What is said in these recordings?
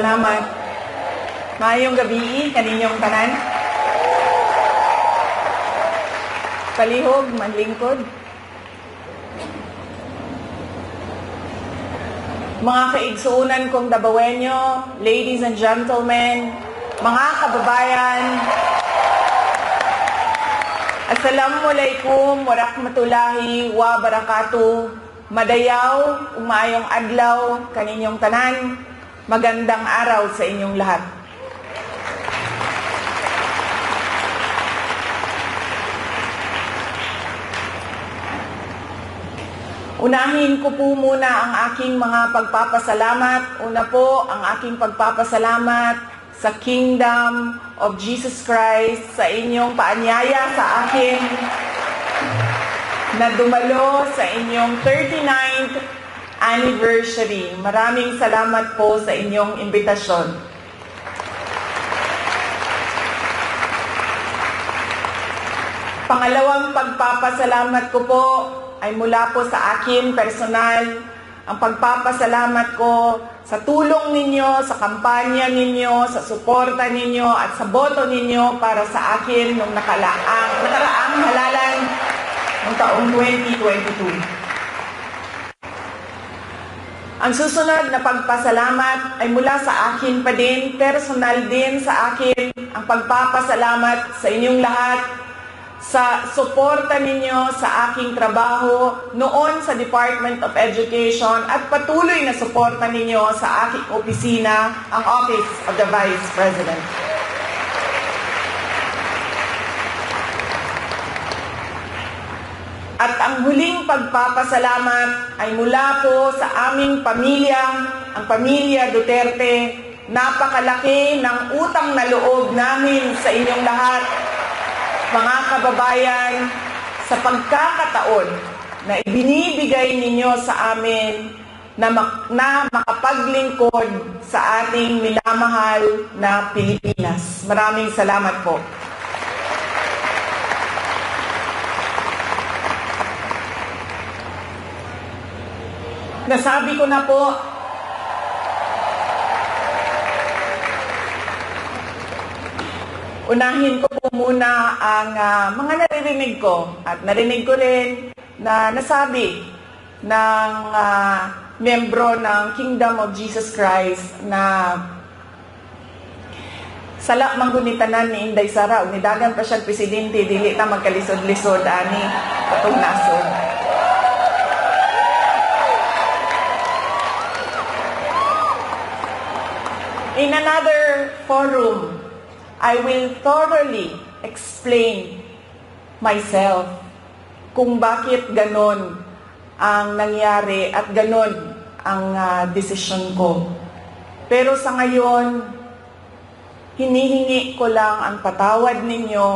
salamat. Maayong gabi kaninyong tanan. Palihog, manlingkod. Mga kaigsuunan kong Dabawenyo, ladies and gentlemen, mga kababayan, Assalamualaikum warahmatullahi wabarakatuh. Madayaw, umayong adlaw, kaninyong tanan, magandang araw sa inyong lahat. Unahin ko po muna ang aking mga pagpapasalamat. Una po, ang aking pagpapasalamat sa Kingdom of Jesus Christ, sa inyong paanyaya sa akin na dumalo sa inyong 39th anniversary. Maraming salamat po sa inyong imbitasyon. Pangalawang pagpapasalamat ko po ay mula po sa akin personal. Ang pagpapasalamat ko sa tulong ninyo, sa kampanya ninyo, sa suporta ninyo at sa boto ninyo para sa akin nung nakaraang halalan ng taong 2022. Ang susunod na pagpasalamat ay mula sa akin pa din, personal din sa akin, ang pagpapasalamat sa inyong lahat sa suporta ninyo sa aking trabaho noon sa Department of Education at patuloy na suporta ninyo sa aking opisina, ang Office of the Vice President. At ang huling pagpapasalamat ay mula po sa aming pamilya, ang pamilya Duterte. Napakalaki ng utang na loob namin sa inyong lahat, mga kababayan, sa pagkakataon na ibinibigay ninyo sa amin na makapaglingkod sa ating minamahal na Pilipinas. Maraming salamat po. Nasabi ko na po, unahin ko po muna ang mga naririnig ko at narinig ko rin na nasabi ng membro ng Kingdom of Jesus Christ na sala manggunitanan ni Inday Sara, unidagan pa siyang presidente, dili ta magkalisod-lisod ani patong nasod. In another forum, I will thoroughly explain myself kung bakit ganon ang nangyari at ganon ang desisyon ko. Pero sa ngayon, hinihingi ko lang ang patawad ninyo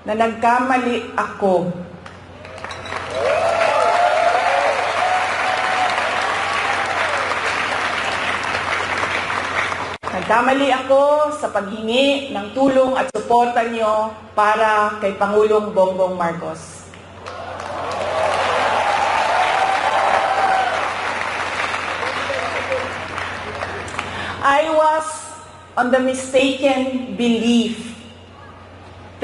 na nagkamali ako. Nagkamali ako sa paghingi ng tulong at suporta niyo para kay Pangulong Bongbong Marcos. I was on the mistaken belief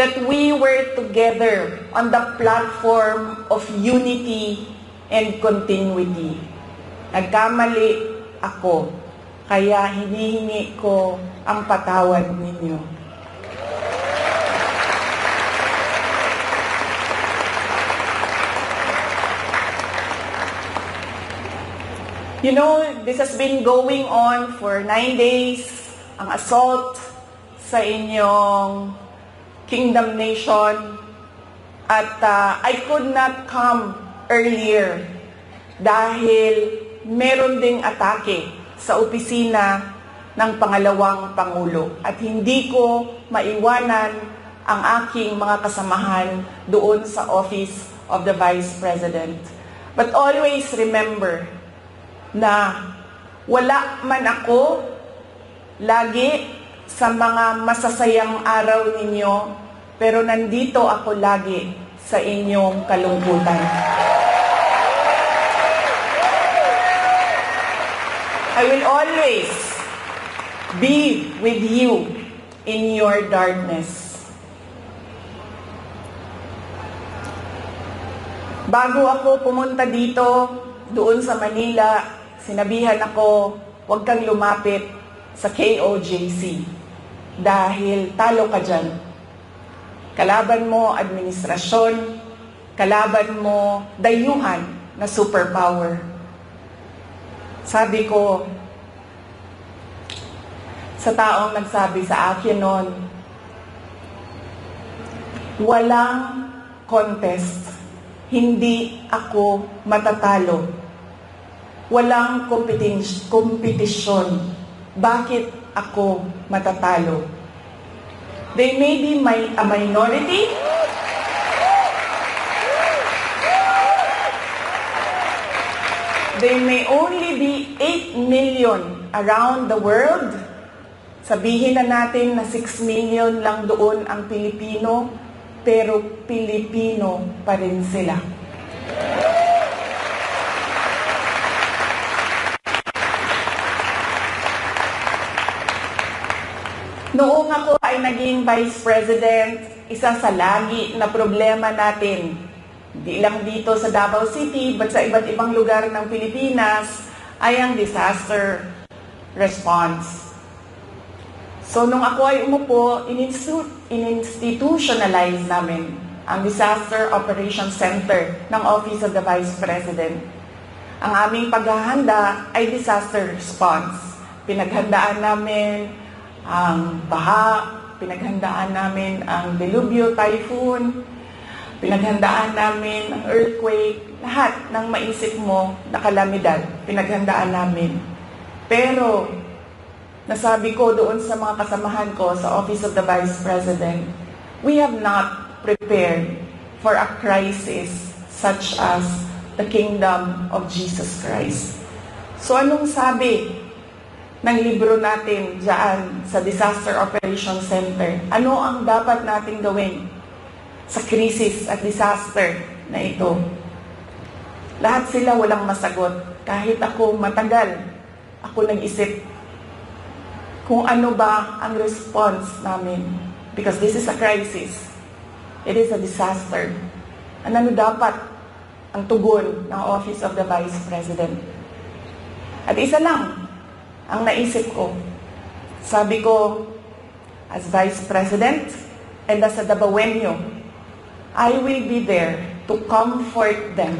that we were together on the platform of unity and continuity. Nagkamali ako. Kaya hinihingi ko ang patawad ninyo. You know, this has been going on for 9 days, ang assault sa inyong Kingdom Nation. At I could not come earlier dahil meron ding atake sa opisina ng pangalawang Pangulo. At hindi ko maiwanan ang aking mga kasamahan doon sa Office of the Vice President. But always remember na wala man ako lagi sa mga masasayang araw ninyo, pero nandito ako lagi sa inyong kalungkutan. I will always be with you in your darkness. Bago ako pumunta dito, doon sa Manila, sinabihan ako, huwag kang lumapit sa KOJC dahil talo ka dyan. Kalaban mo administrasyon, kalaban mo dayuhan na superpower. Sabi ko, sa taong nagsabi sa akin noon, walang contest, hindi ako matatalo. Walang kompetisyon. Bakit ako matatalo? They may be a minority. They may only be 8 million around the world. Sabihin na natin na 6 million lang doon ang Pilipino, pero Pilipino pa rin sila. Noong ako ay naging Vice President, isa sa lagi na problema natin, hindi lang dito sa Davao City, but sa iba't ibang lugar ng Pilipinas, ay ang disaster response. So, nung ako ay umupo, in-institutionalize namin ang Disaster Operations Center ng Office of the Vice President. Ang aming paghahanda ay disaster response. Pinaghandaan namin ang baha, pinaghandaan namin ang delubyo, typhoon, pinaghandaan namin ang earthquake, lahat ng maisip mo na kalamidad, pinaghandaan namin. Pero, nasabi ko doon sa mga kasamahan ko sa Office of the Vice President, we have not prepared for a crisis such as the Kingdom of Jesus Christ. So anong sabi ng libro natin dyan sa Disaster Operations Center? Ano ang dapat nating gawin sa krisis at disaster na ito? Lahat sila walang masagot. Kahit ako matagal, ako nag-isip kung ano ba ang response namin. Because this is a crisis. It is a disaster. Ano dapat ang tugon ng Office of the Vice President? At isa lang ang naisip ko. Sabi ko, as Vice President and as a Dabawenyo, I will be there to comfort them.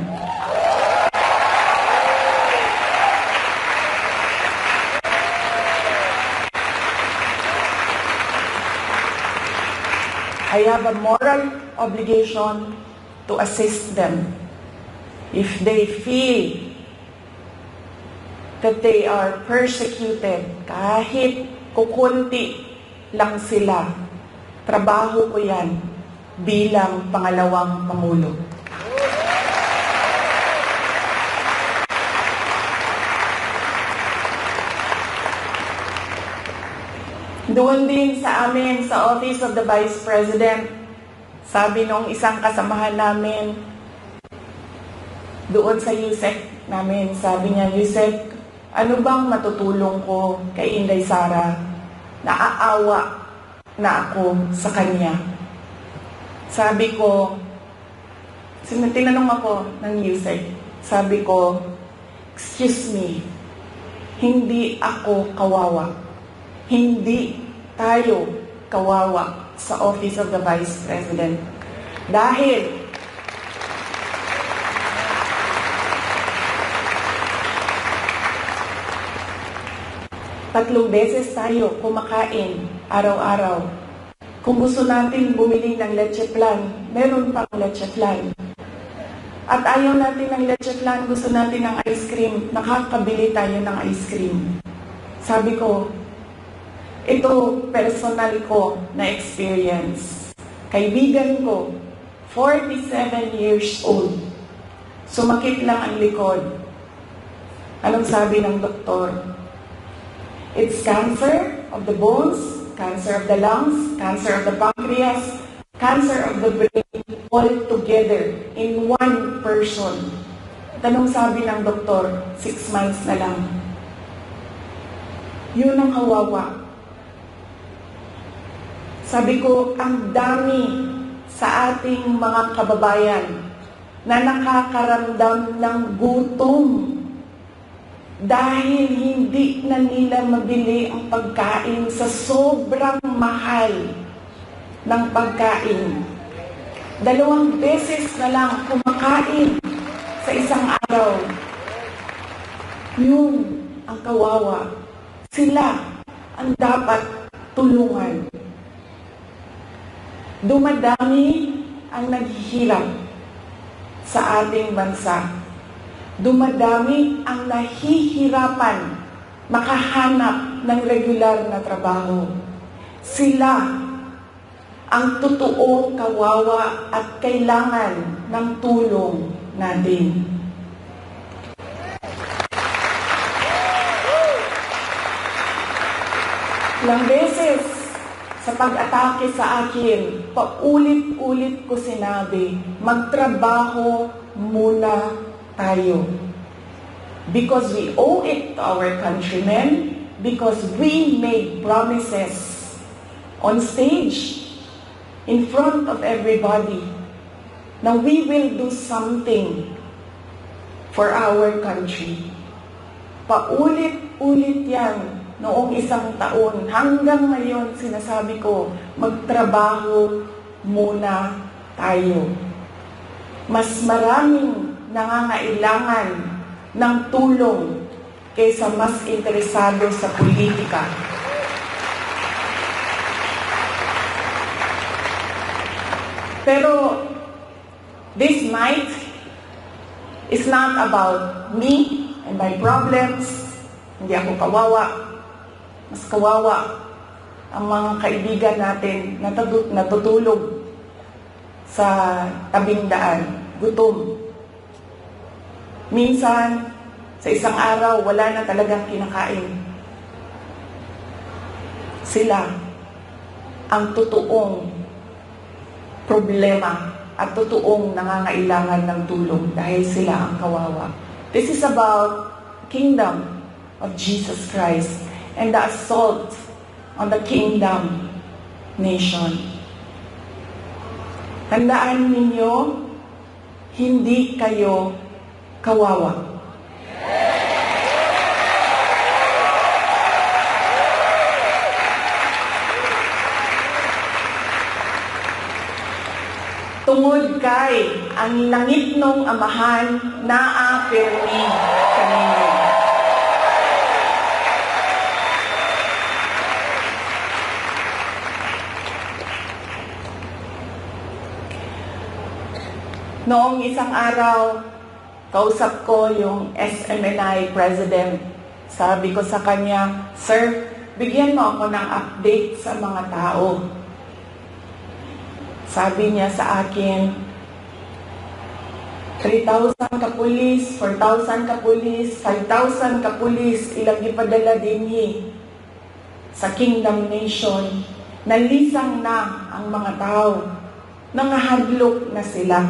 I have a moral obligation to assist them if they feel that they are persecuted, kahit kukunti lang sila. Trabaho ko yan bilang pangalawang Pangulo. Doon din sa amin, sa Office of the Vice President, sabi nung isang kasamahan namin, doon sa USEC namin, sabi niya, USEC, ano bang matutulong ko kay Inday Sara? Naaawa na ako sa kanya. Sabi ko, tinanong ako ng USEC, sabi ko, excuse me, hindi ako kawawa. Hindi tayo kawawa sa Office of the Vice President. Dahil tatlong beses tayo kumakain araw-araw. Kung gusto natin bumili ng leche flan, meron pang leche flan. At ayaw natin ng leche flan, gusto natin ng ice cream, nakakabili tayo ng ice cream. Sabi ko, ito personal ko na experience. Kaibigan ko, 47 years old. Sumakit lang ang likod. Anong sabi ng doktor? It's cancer of the bones, cancer of the lungs, cancer of the pancreas, cancer of the brain, all together in one person. Tanong sabi ng doktor, 6 months na lang. Yun ang kawawa. Sabi ko, ang dami sa ating mga kababayan na nakakaramdam ng gutom dahil hindi na nila mabili ang pagkain sa sobrang mahal ng pagkain. 2 beses na lang kumakain sa isang araw. Yun ang kawawa. Sila ang dapat tulungan. Dumadami ang naghihirap sa ating bansa. Dumadami ang nahihirapan makahanap ng regular na trabaho. Sila ang totoong kawawa at kailangan ng tulong natin. Ilang beses sa pag-atake sa akin, paulit-ulit ko sinabi, magtrabaho muna tayo. Because we owe it to our countrymen, because we made promises on stage, in front of everybody, na we will do something for our country. Paulit-ulit yan noong isang taon. Hanggang ngayon, sinasabi ko, magtrabaho muna tayo. Mas maraming nangangailangan ng tulong kaysa mas interesado sa politika. Pero this night is not about me and my problems. Hindi ako kawawa. Mas kawawa ang mga kaibigan natin na natutulog sa tabing daan, gutom. Minsan, sa isang araw, wala na talagang kinakain. Sila ang totoong problema at totoong nangangailangan ng tulong dahil sila ang kawawa. This is about kingdom of Jesus Christ and the assault on the kingdom nation. Tandaan ninyo, hindi kayo kawawa. Tungod kay ang langit nung amahan naa pirmi kaninyo. Noong isang araw, kausap ko yung SMNI President. Sabi ko sa kanya, "Sir, bigyan mo ako ng update sa mga tao." Sabi niya sa akin, 3,000 kapulis, 4,000 kapulis, 5,000 kapulis, ilang ipadala dinhi sa Kingdom Nation. Nalisang na ang mga tao. Nangahadlok na sila.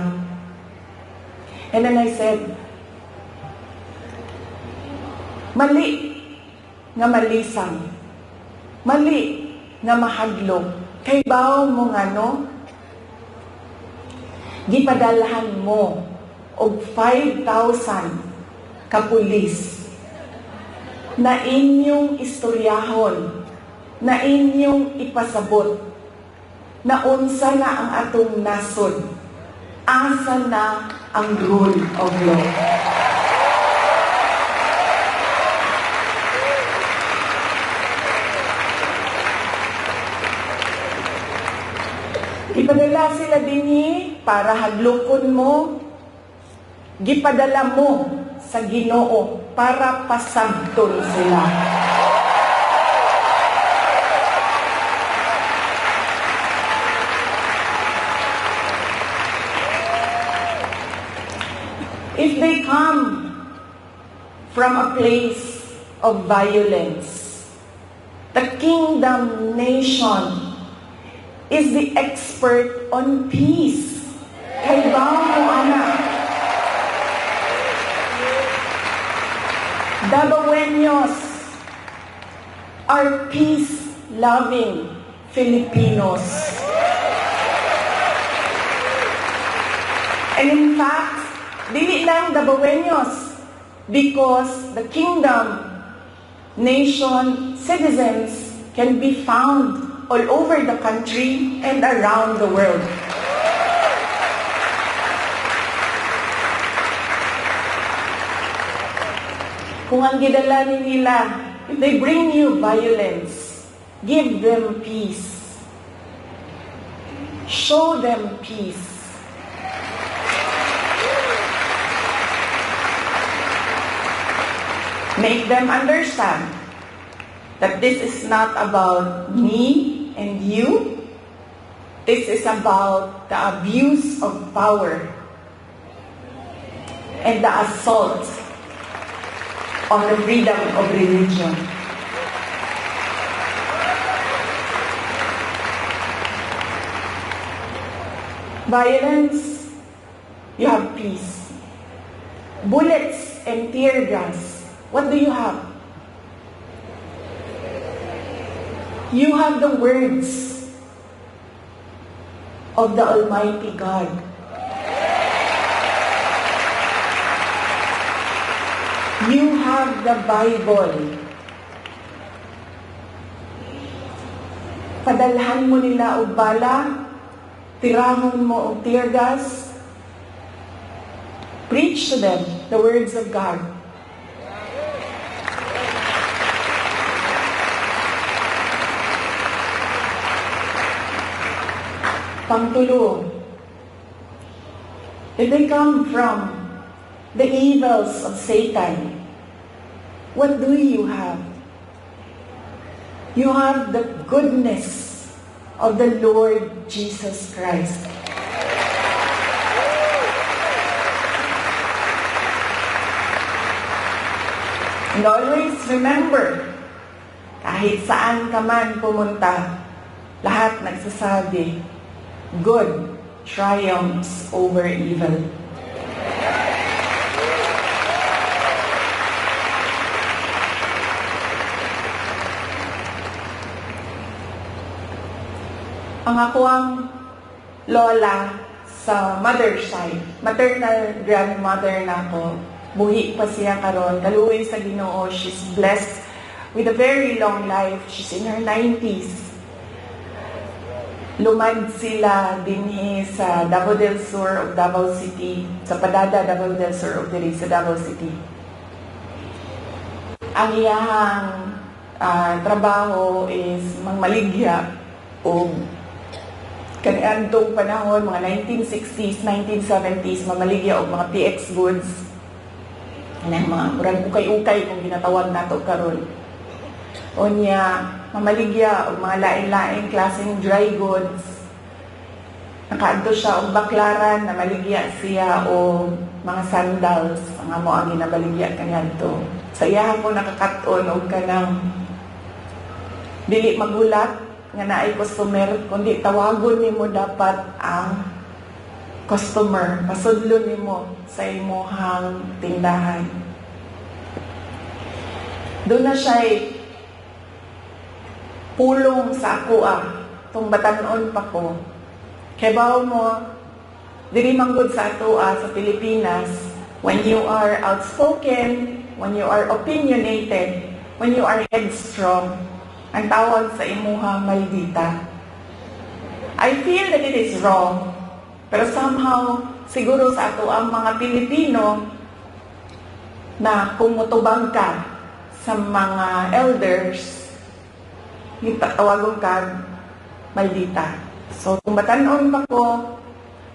And then I said, mali nga malisang. Mali nga mahadlok. Kay bawo mo nga no, gipadalhan mo og 5,000 kapulis na inyong istoryahon, na inyong ipasabot na unsa na ang atong nasod, asa na ang rule of law. Ipadala sila dinhi para hadlokon mo, gipadala mo sa Ginoo para pasabton sila. If they come from a place of violence, the Kingdom Nation is the expert on peace. Kay ba mo, anak? Dabaweños are peace-loving, Filipinos. And in fact, dili lang Dabaweños, because the kingdom nation citizens can be found all over the country and around the world. Kung ang gidala nila, if they bring you violence, give them peace. Show them peace. Make them understand that this is not about me and you. This is about the abuse of power and the assault on the freedom of religion. Violence, you have peace. Bullets and tear gas, what do you have? You have the words of the Almighty God. You have the Bible. Padalhan mo nila og bala, tirahon mo og tear gas. Preach to them the words of God. Pangtulo, if they come from the evils of Satan, what do you have? You have the goodness of the Lord Jesus Christ. And always remember, kahit saan ka man pumunta, lahat nagsasabi, good triumphs over evil. Ang akoang lola sa mother side, maternal grandmother na ako, buhi pa siya karon, kaluoy sa Ginoo. She's blessed with a very long life. She's in her 90s. Lumad sila dinhi sa Davao del Sur of Davao City, sa Padada, Davao del Sur of diri sa Davao City. Ang iyahang trabaho is mangmaligya o kaniadtong panahon, mga 1960s, 1970s, mamaligya o mga PX goods. Ang mga murag ukay-ukay kung ginatawag nato karon. O niya, mamaligya o mga lain-lain klaseng dry goods. Nakaadto siya o baklaran, namaligya siya o mga sandals, mga mo ang ginabaligya kaniadto. Sa iyahan ko nakakaton o kanang dili magulat nga naay customer, kundi tawagon nimo dapat ang customer, pasudlon nimo sa imuhang tindahan. Doon na siya pulong sa ako itong batanon pa ko. Kaya bawo mo, diri manggod sa ato sa Pilipinas, when you are outspoken, when you are opinionated, when you are headstrong, ang tawag sa imuha maldita. I feel that it is wrong, pero somehow, siguro sa ato ang mga Pilipino, na kung mutubang ka sa mga elders, tawagon ka maldita. So, kung batanon pa ko,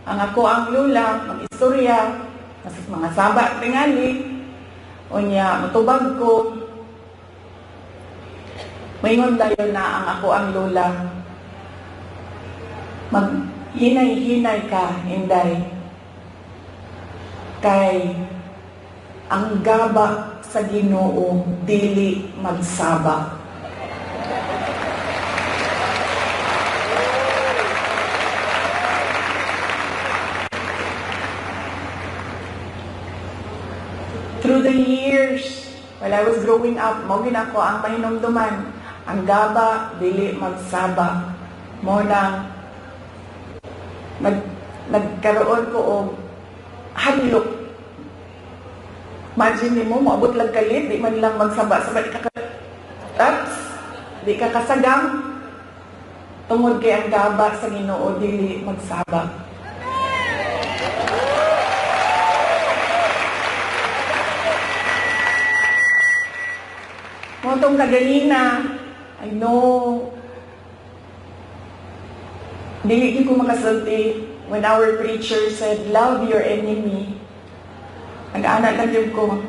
ang ako ang lula, mag-istorya, mga saba tingali, o niya, mutubag ko, mayroon dayon na ang ako ang lola. Maghinay-hinay ka, Inday. Kay ang gaba sa Ginoo dili magsaba. Through the years, while I was growing up, mawin ako ang mahinumduman. Ang gaba, dili magsaba. mo nang nagkaroon ko og hadlok. Imagine mo, maabot lang kalit, di man lang magsaba-saba, di ka kasagam, tungod kay ang gaba sa Ginoo dili magsaba. Motong kaganina, I know, dili ko makasulti when our preacher said, love your enemy. Nag-anak lang yun ko.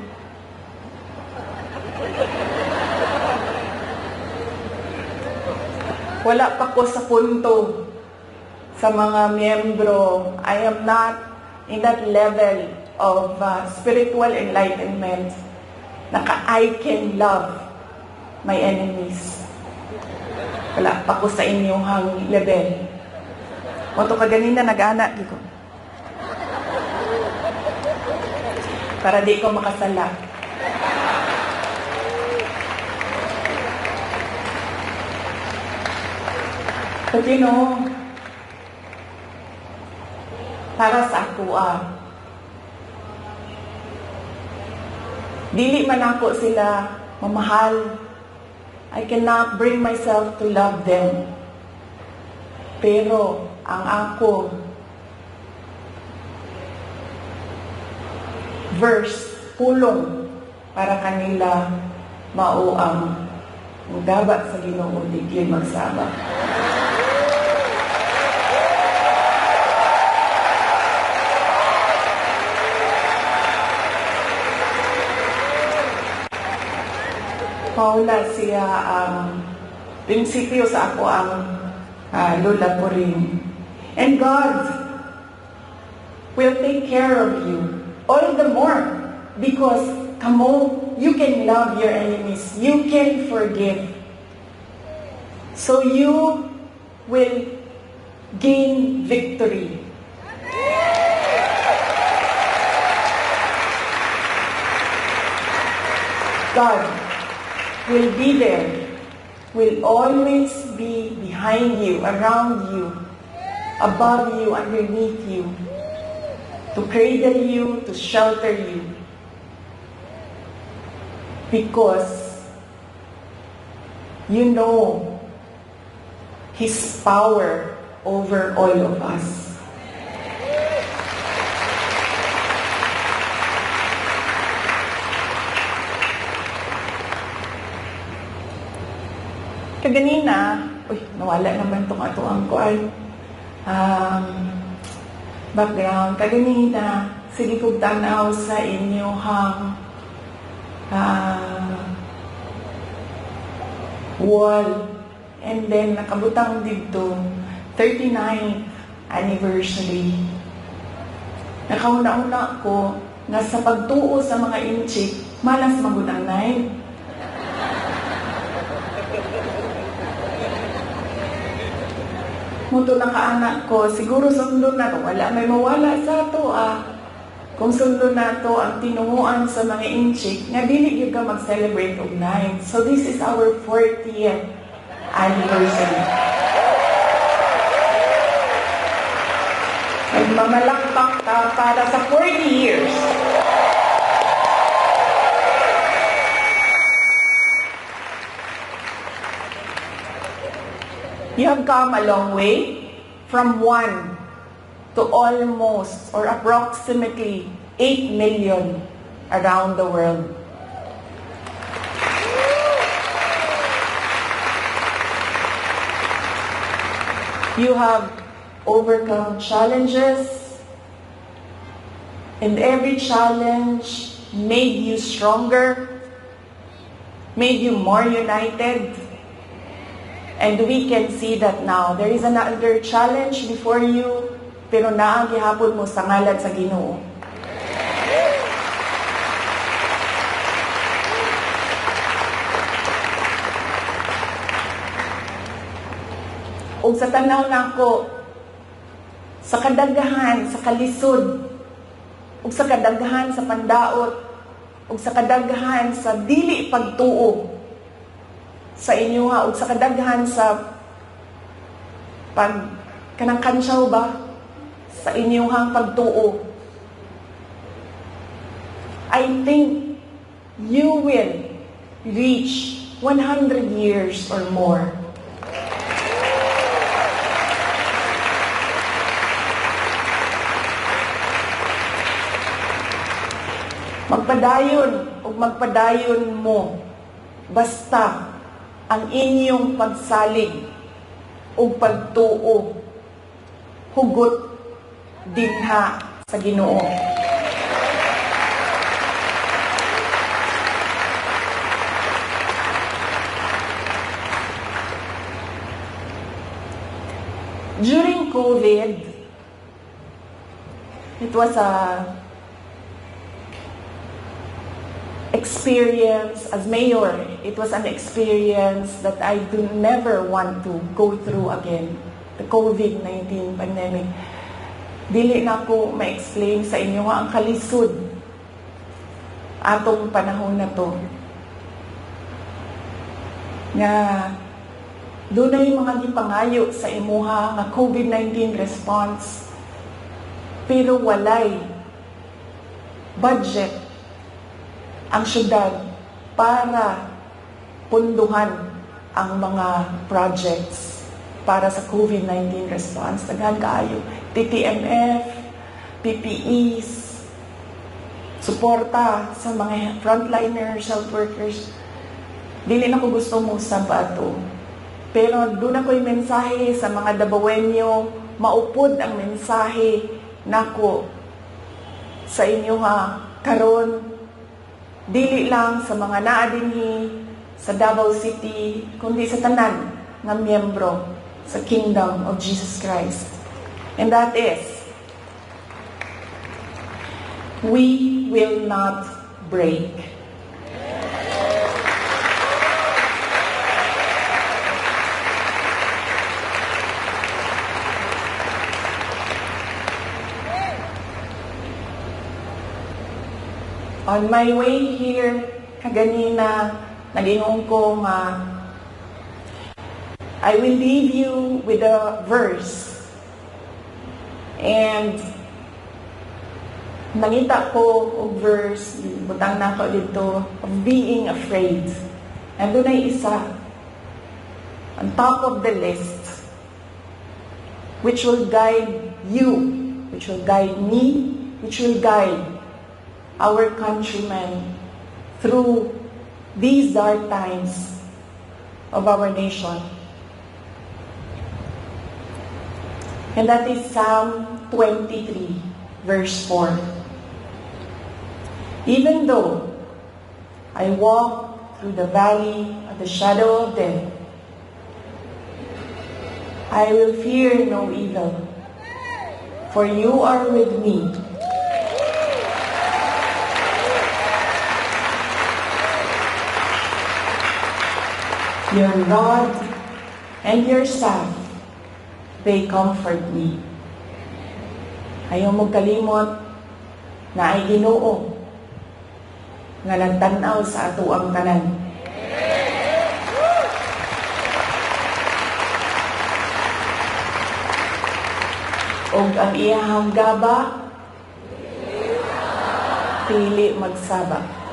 Wala pa ko sa punto sa mga miyembro. I am not in that level of spiritual enlightenment. I can love my enemies. Wala pa ko sa inyong level. Oto ka ganina nag-anak ko. Para di ko makasala. But you know, para sa ako dili man ako sila mamahal. I cannot bring myself to love them. Pero ang ako verse pulong para kanila mao ang mudabat sa Ginoo di magsaba. Paula siya ang prinsipyo sa ako ang lola ko rin. And God will take care of you all the more because you can love your enemies. You can forgive. So you will gain victory. God will be there, will always be behind you, around you, above you, underneath you, to cradle you, to shelter you. Because you know His power over all of us. Kaganina, nawala naman itong atuang ko ay background. Kaganina, sige kong tanaw sa inyong wall. And then, nakabutang dito, 39th anniversary. Nakauna-una ko na sa pagtuo sa mga inchik, malas magutang 9. Muto na kaanak ko, siguro sundo na to. Wala may mawala sa to Kung sundo na to ang tinunguan sa mga inchik, nga dili yung ka mag-celebrate of 9. So this is our 40th anniversary. Nagmamalakpak ka para sa 40 years. You have come a long way from 1 to almost or approximately 8 million around the world. You have overcome challenges, and every challenge made you stronger, made you more united. And we can see that now. There is another challenge before you, pero naang gihapon mo sa ngalan sa Ginoo. Ug sa tanaw nako, sa kadaghahan, sa kalisod, ug sa kadaghahan sa pandaot, ug sa kadaghahan sa dili pagtuo sa inyo ug sa kadaghan sa pag kanang kansyaw ba sa inyong pagtuo, I think you will reach 100 years or more. Magpadayon o magpadayon mo basta ang inyong pagsalig o pagtuo hugot dinha sa Ginoo. During COVID, it was a experience as mayor. It was an experience that I do never want to go through again. The COVID-19 pandemic. Dili na ko ma-explain sa inyo nga ang kalisod atong panahon na to. Nga doon na yung mga gipangayo sa imuha nga COVID-19 response, pero walay budget ang syudad para punduhan ang mga projects para sa COVID-19 response. Daghan kaayo, TTMF, PPEs, suporta sa mga frontliners, health workers. Dili na ko gusto mo sa bato. Pero doon ako'y mensahe sa mga Dabawenyo, maupod ang mensahe nako sa inyo karon. Dili lang sa mga naadinhi sa Davao City, kundi sa tanan ng miyembro sa Kingdom of Jesus Christ. And that is, we will not break. On my way here, kaganina, nag-ingong ko I will leave you with a verse. And nangita ko og verse, butang na ko dito, of being afraid. And doon ay isa, on top of the list, which will guide you, which will guide me, which will guide our countrymen through these dark times of our nation. And that is Psalm 23, verse 4. Even though I walk through the valley of the shadow of death, I will fear no evil, for you are with me. Your rod and your staff, they comfort me. Ayaw mo kalimot na ay Ginoo nga nagtanaw sa ato ang tanan. Og ang iyahang gaba, pili magsaba.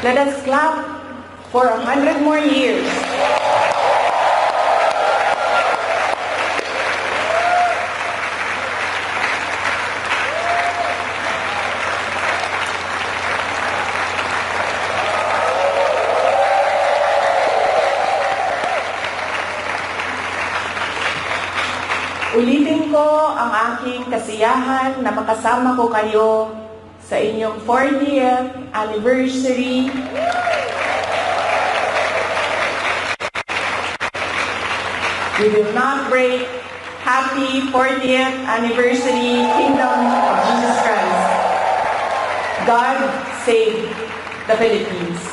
Let us clap for 100 more years. Ulitin ko ang aking kasiyahan na makasama ko kayo sa inyong 40th anniversary. We will not break. Happy 40th anniversary, Kingdom of Jesus Christ. God save the Philippines.